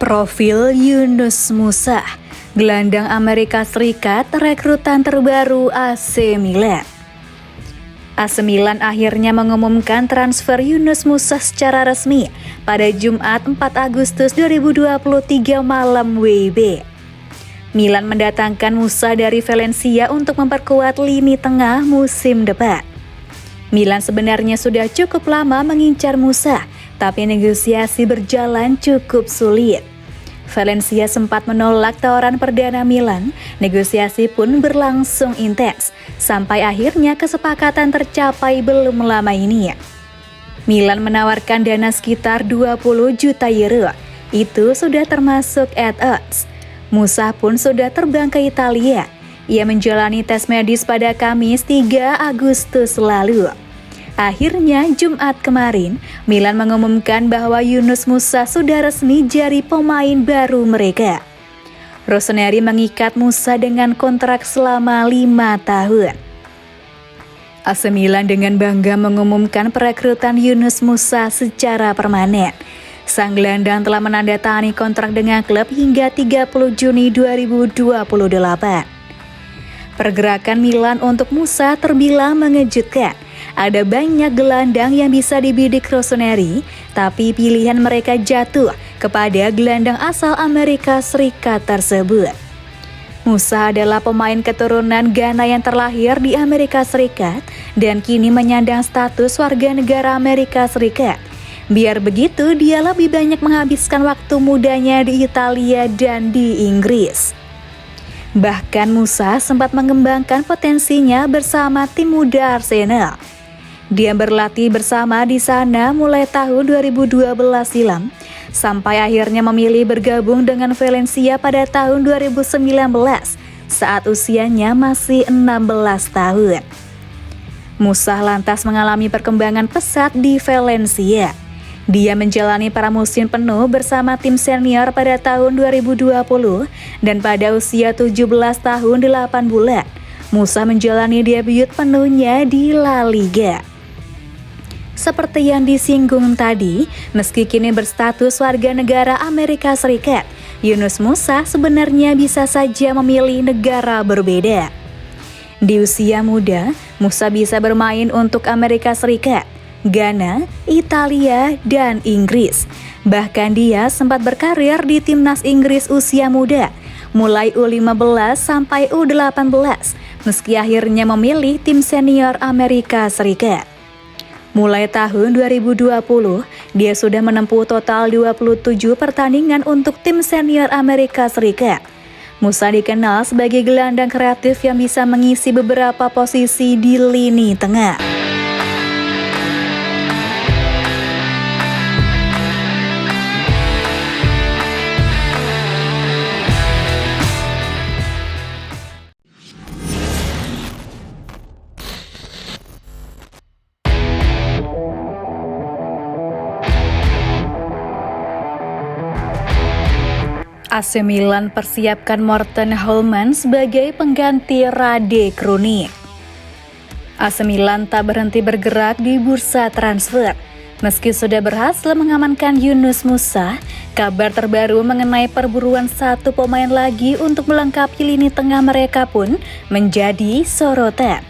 Profil Yunus Musa, gelandang Amerika Serikat rekrutan terbaru AC Milan. AC Milan akhirnya mengumumkan transfer Yunus Musa secara resmi pada Jumat 4 Agustus 2023 malam WIB. Milan mendatangkan Musa dari Valencia untuk memperkuat lini tengah musim depan. Milan sebenarnya sudah cukup lama mengincar Musa, tapi negosiasi berjalan cukup sulit. Valencia sempat menolak tawaran perdana Milan, negosiasi pun berlangsung intens, sampai akhirnya kesepakatan tercapai belum lama ini. Milan menawarkan dana sekitar 20 juta euro, itu sudah termasuk add-ons. Musa pun sudah terbang ke Italia. Ia menjalani tes medis pada Kamis 3 Agustus lalu. Akhirnya Jumat kemarin, Milan mengumumkan bahwa Yunus Musa sudah resmi jadi pemain baru mereka. Rossoneri mengikat Musa dengan kontrak selama 5 tahun. AC Milan dengan bangga mengumumkan perekrutan Yunus Musa secara permanen. Sang gelandang telah menandatangani kontrak dengan klub hingga 30 Juni 2028. Pergerakan Milan untuk Musa terbilang mengejutkan. Ada banyak gelandang yang bisa dibidik Rossoneri, tapi pilihan mereka jatuh kepada gelandang asal Amerika Serikat tersebut. Musa adalah pemain keturunan Ghana yang terlahir di Amerika Serikat dan kini menyandang status warga negara Amerika Serikat. Biar begitu, dia lebih banyak menghabiskan waktu mudanya di Italia dan di Inggris. Bahkan Musa sempat mengembangkan potensinya bersama tim muda Arsenal. Dia berlatih bersama di sana mulai tahun 2012 silam, sampai akhirnya memilih bergabung dengan Valencia pada tahun 2019 saat usianya masih 16 tahun. Musa lantas mengalami perkembangan pesat di Valencia. Dia menjalani pramusim penuh bersama tim senior pada tahun 2020 dan pada usia 17 tahun 8 bulan, Musa menjalani debut penuhnya di La Liga. Seperti yang disinggung tadi, meski kini berstatus warga negara Amerika Serikat, Yunus Musa sebenarnya bisa saja memilih negara berbeda. Di usia muda, Musa bisa bermain untuk Amerika Serikat, Ghana, Italia, dan Inggris. Bahkan dia sempat berkarir di timnas Inggris usia muda, mulai U15 sampai U18, meski akhirnya memilih tim senior Amerika Serikat. Mulai tahun 2020, dia sudah menempuh total 27 pertandingan untuk tim senior Amerika Serikat. Musa dikenal sebagai gelandang kreatif yang bisa mengisi beberapa posisi di lini tengah. AC Milan persiapkan Morten Holman sebagai pengganti Rade Krunic. AC Milan tak berhenti bergerak di bursa transfer. Meski sudah berhasil mengamankan Yunus Musa, kabar terbaru mengenai perburuan satu pemain lagi untuk melengkapi lini tengah mereka pun menjadi sorotan.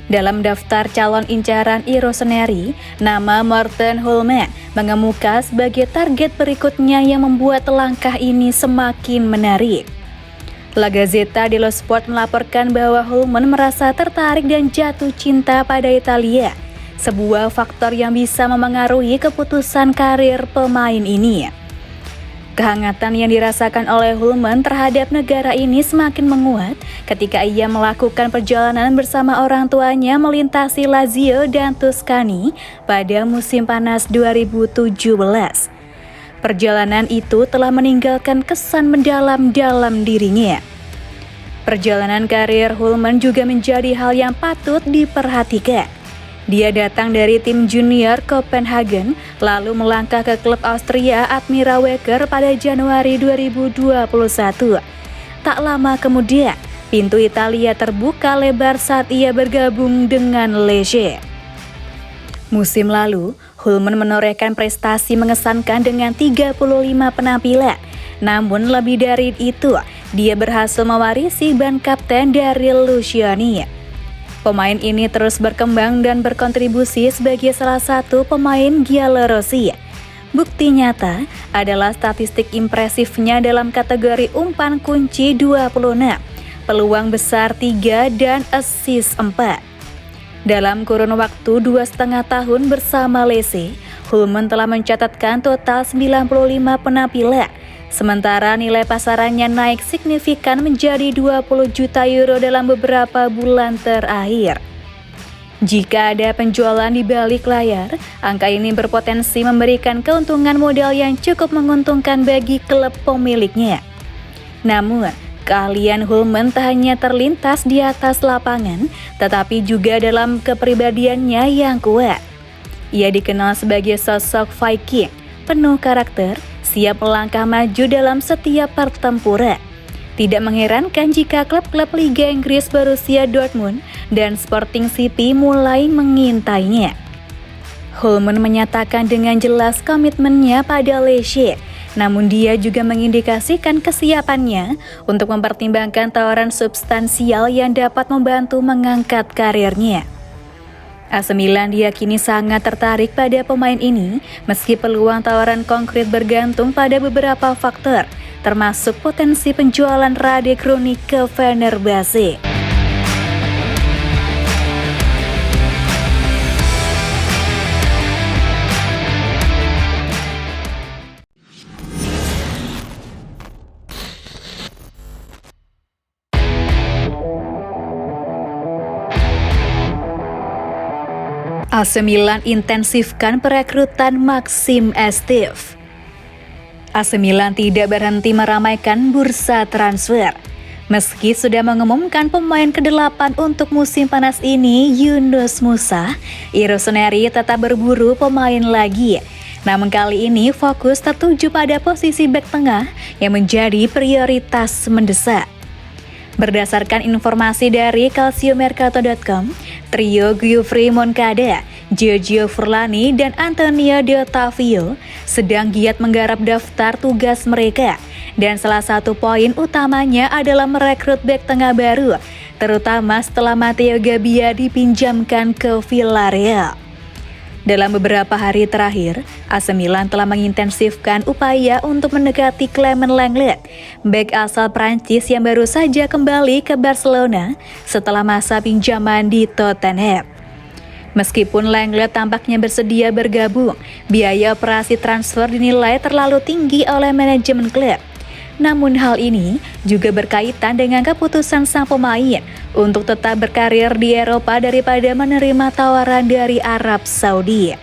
Dalam daftar calon incaran Rossoneri, nama Morten Holman mengemuka sebagai target berikutnya yang membuat langkah ini semakin menarik. La Gazzetta dello Sport melaporkan bahwa Holman merasa tertarik dan jatuh cinta pada Italia, sebuah faktor yang bisa memengaruhi keputusan karir pemain ini. Kehangatan yang dirasakan oleh Holman terhadap negara ini semakin menguat ketika ia melakukan perjalanan bersama orang tuanya melintasi Lazio dan Tuscany pada musim panas 2017. Perjalanan itu telah meninggalkan kesan mendalam dalam dirinya. Perjalanan karir Holman juga menjadi hal yang patut diperhatikan. Dia datang dari tim junior Copenhagen, lalu melangkah ke klub Austria Admira Wacker pada Januari 2021. Tak lama kemudian, pintu Italia terbuka lebar saat ia bergabung dengan Lecce. Musim lalu, Holman menorehkan prestasi mengesankan dengan 35 penampilan Namun lebih dari itu, dia berhasil mewarisi ban kapten dari Luciani. Pemain ini terus berkembang dan berkontribusi sebagai salah satu pemain Giallorossi. Bukti nyata adalah statistik impresifnya dalam kategori umpan kunci 26, peluang besar 3 dan assist 4. Dalam kurun waktu 2,5 tahun bersama Lecce, Hulman telah mencatatkan total 95 penampilan, sementara nilai pasarannya naik signifikan menjadi 20 juta euro dalam beberapa bulan terakhir. Jika ada penjualan di balik layar, angka ini berpotensi memberikan keuntungan modal yang cukup menguntungkan bagi klub pemiliknya. Namun, keahlian Hulman tak hanya terlintas di atas lapangan, tetapi juga dalam kepribadiannya yang kuat. Ia dikenal sebagai sosok Viking, penuh karakter, siap melangkah maju dalam setiap pertempuran. Tidak mengherankan jika klub-klub Liga Inggris Borussia Dortmund dan Sporting CP mulai mengintainya. Hulman menyatakan dengan jelas komitmennya pada Lecce, namun dia juga mengindikasikan kesiapannya untuk mempertimbangkan tawaran substansial yang dapat membantu mengangkat karirnya. AC Milan diyakini sangat tertarik pada pemain ini, meski peluang tawaran konkret bergantung pada beberapa faktor, termasuk potensi penjualan Rade Krunic ke Fenerbahce. AC Milan intensifkan perekrutan Maxim Esteve. AC Milan tidak berhenti meramaikan bursa transfer. Meski sudah mengumumkan pemain ke-8 untuk musim panas ini, Yunus Musa, Rossoneri tetap berburu pemain lagi. Namun kali ini fokus tertuju pada posisi bek tengah yang menjadi prioritas mendesak. Berdasarkan informasi dari calciomercato.com, trio Giuffre Moncada, Giorgio Furlani, dan Antonio De Ottavio sedang giat menggarap daftar tugas mereka, dan salah satu poin utamanya adalah merekrut bek tengah baru, terutama setelah Matteo Gabbia dipinjamkan ke Villarreal. Dalam beberapa hari terakhir, AC Milan telah mengintensifkan upaya untuk mendekati Clement Lenglet, bek asal Prancis yang baru saja kembali ke Barcelona setelah masa pinjaman di Tottenham. Meskipun Lenglet tampaknya bersedia bergabung, biaya operasi transfer dinilai terlalu tinggi oleh manajemen klub. Namun hal ini juga berkaitan dengan keputusan sang pemain untuk tetap berkarir di Eropa daripada menerima tawaran dari Arab Saudi.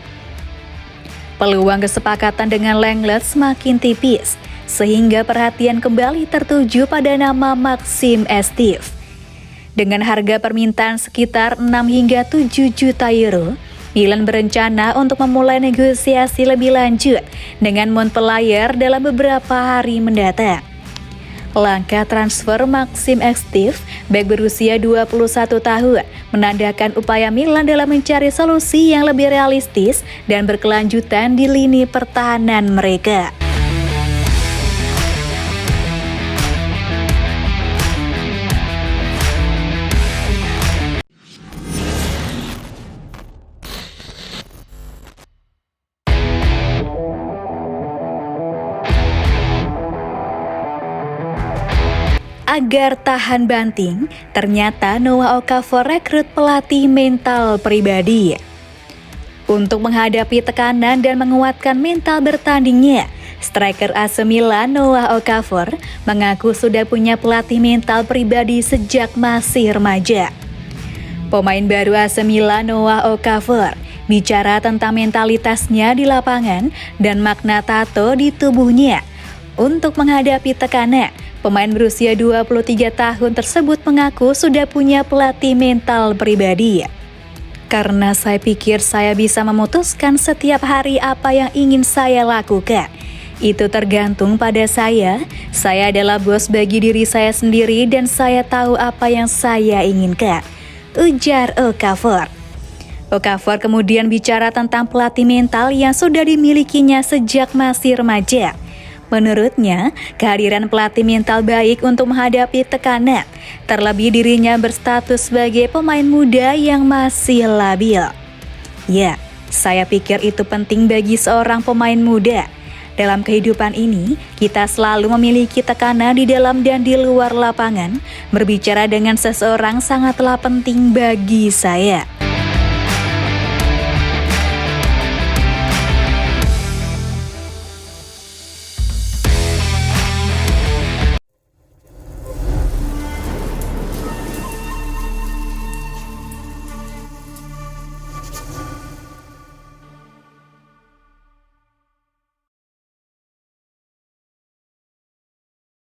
Peluang kesepakatan dengan Lenglet semakin tipis, sehingga perhatian kembali tertuju pada nama Maxim Esteve. Dengan harga permintaan sekitar 6 hingga 7 juta euro, Milan berencana untuk memulai negosiasi lebih lanjut dengan Montpellier dalam beberapa hari mendatang. Langkah transfer Maxim Esteve, bek berusia 21 tahun, menandakan upaya Milan dalam mencari solusi yang lebih realistis dan berkelanjutan di lini pertahanan mereka. Agar tahan banting, ternyata Noah Okafor rekrut pelatih mental pribadi. Untuk menghadapi tekanan dan menguatkan mental bertandingnya, striker AC Milan Noah Okafor mengaku sudah punya pelatih mental pribadi sejak masih remaja. Pemain baru AC Milan Noah Okafor bicara tentang mentalitasnya di lapangan dan makna tato di tubuhnya. Untuk menghadapi tekanan, pemain berusia 23 tahun tersebut mengaku sudah punya pelatih mental pribadi. Karena saya pikir saya bisa memutuskan setiap hari apa yang ingin saya lakukan. Itu tergantung pada saya adalah bos bagi diri saya sendiri dan saya tahu apa yang saya inginkan, ujar Okafor. Okafor kemudian bicara tentang pelatih mental yang sudah dimilikinya sejak masih remaja. Menurutnya, kehadiran pelatih mental baik untuk menghadapi tekanan, terlebih dirinya berstatus sebagai pemain muda yang masih labil. Ya, saya pikir itu penting bagi seorang pemain muda. Dalam kehidupan ini, kita selalu memiliki tekanan di dalam dan di luar lapangan. Berbicara dengan seseorang sangatlah penting bagi saya.